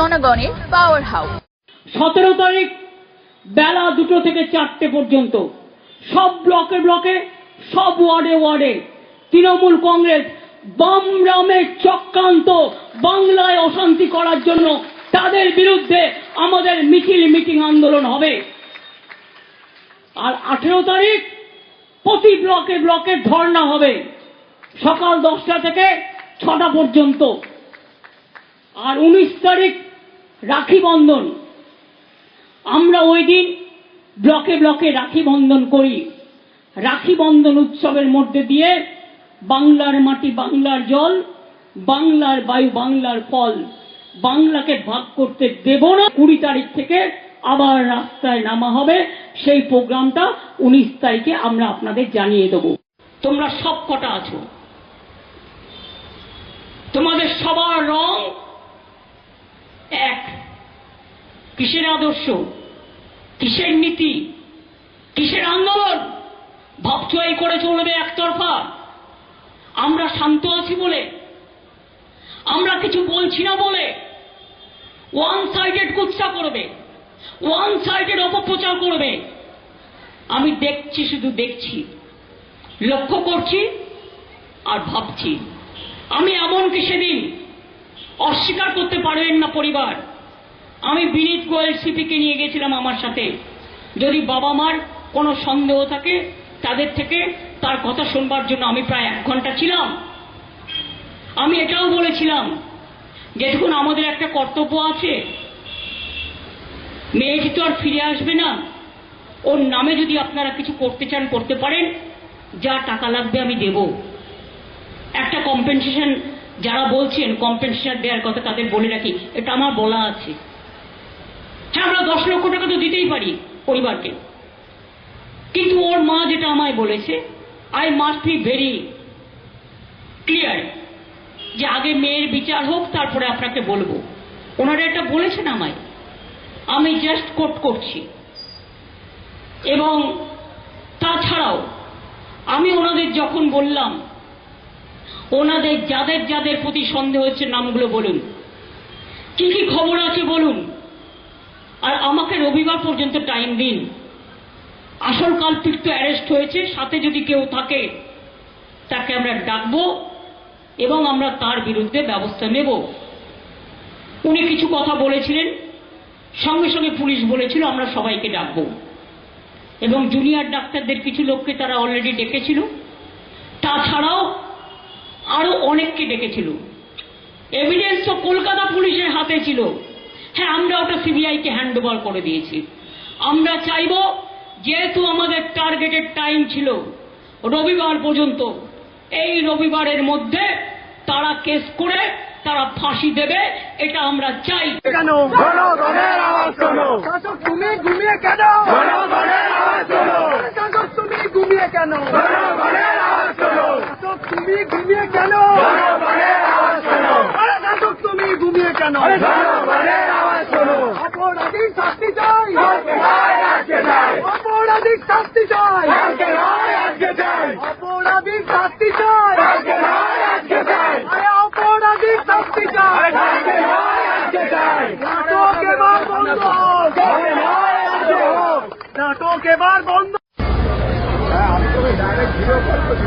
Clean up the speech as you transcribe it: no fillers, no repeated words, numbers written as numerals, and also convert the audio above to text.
জনগণের power house. 17 তারিখ বেলা 2টো থেকে 4টে পর্যন্ত সব ব্লকে ব্লকে, সব ওয়ার্ডে ওয়ার্ডে তৃণমূল কংগ্রেস বাম রামের চক্রান্ত বাংলায় অশান্তি করার জন্য তাদের বিরুদ্ধে আমাদের মিটিং আন্দোলন হবে। আর 18 তারিখ প্রতি ব্লকে ব্লকে ধর্ণা হবে সকাল 10টা থেকে 6টা পর্যন্ত। আর 19 তারিখ রাখি বন্ধন। আমরা ওই দিন ব্লকে ব্লকে রাখি বন্ধন করি। রাখি বন্ধন উৎসবের মধ্যে দিয়ে বাংলার মাটি, বাংলার জল, বাংলার বায়ু, বাংলার ফল, বাংলাকে ভাগ করতে দেব না। 20 তারিখ থেকে আবার রাস্তায় নামা হবে। সেই প্রোগ্রামটা 19 তারিখে আমরা আপনাদের জানিয়ে দেব। তোমরা সব কটা আছো, তোমাদের সবার রং এক। কিসের আদর্শ, কিসের নীতি, কিসের আন্দোলন ভাবছো এই করে চলবে একতরফা? আমরা শান্ত আছি বলে, আমরা কিছু বলছি না বলে ওয়ান সাইডেড কুৎসা করবে, ওয়ান সাইডেড অপপ্রচার করবে। আমি দেখছি, শুধু দেখছি, লক্ষ্য করছি আর ভাবছি। আমি এমনকি সেদিন অস্বীকার করতে পারবেন না পরিবার, আমি বিনীত গোয়েল সিপিকে নিয়ে গেছিলাম আমার সাথে। যদি বাবা মার কোনো সন্দেহ থাকে তাদের থেকে তার কথা শুনবার জন্য আমি প্রায় 1 ঘন্টা ছিলাম। আমি এটাও বলেছিলাম যে দেখুন, আমাদের একটা কর্তব্য আছে, মেয়েটি তো আর ফিরে আসবে না, ওর নামে যদি আপনারা কিছু করতে চান করতে পারেন, যা টাকা লাগবে আমি দেব। একটা কম্পেনসেশন, যারা বলছেন কম্পেনসেশন দেওয়ার কথা তাদের বলে রাখি, এটা আমার বলা আছে। হ্যাঁ, আমরা 10 লক্ষ টাকা তো দিতেই পারি পরিবারকে, কিন্তু ওর মা যেটা আমায় বলেছে, I must be very clear, যে আগে মেয়ের বিচার হোক তারপরে আপনাকে বলবো। ওনারা এটা বলেছেন আমায়, আমি জাস্ট কোট করছি। এবং তাছাড়াও আমি ওনাদের যখন বললাম, ওনাদের যাদের যাদের প্রতি সন্দেহ হচ্ছে নামগুলো বলুন, কি কি খবর আছে বলুন, আর আমাকে রবিবার পর্যন্ত টাইম দিন। আসল কালপিট তো অ্যারেস্ট হয়েছে, সাথে যদি কেউ থাকে তাকে আমরা ডাকবো এবং আমরা তার বিরুদ্ধে ব্যবস্থা নেব। উনি কিছু কথা বলেছিলেন, সঙ্গে সঙ্গে পুলিশ বলেছিল আমরা সবাইকে ডাকবো, এবং জুনিয়র ডাক্তারদের কিছু লোককে তারা অলরেডি ডেকেছিল। তাছাড়াও আরো অনেককে ডেকেছিল। এভিডেন্স তো কলকাতা পুলিশের হাতে ছিল। হ্যাঁ, আমরা ওটা সিবিআইকে হ্যান্ড ওভার করে দিয়েছি। আমরা চাইব, যেহেতু আমাদের টার্গেটেড টাইম ছিল রবিবার পর্যন্ত, এই রবিবারের মধ্যে তারা কেস করে তারা ফাঁসি দেবে, এটা আমরা চাই। কেন শাসক তুমি ঘুমিয়ে কেন? শাসক তুমি ঘুমিয়ে কেন? শাসক তুমি ঘুমিয়ে কেন? শাসক তুমি ঘুমিয়ে কেন? অপরাধীর শাস্তি চাই, অপরাধীর শাস্তি চাই, অপরাধীর শাস্তি চাই, অপরাধীর শাস্তি চাই। নাটক এবার বন্ধ হোক, নাটক এবার বন্ধ। আমি তোকে ডাইরেক্ট ভিডিও কল করছি।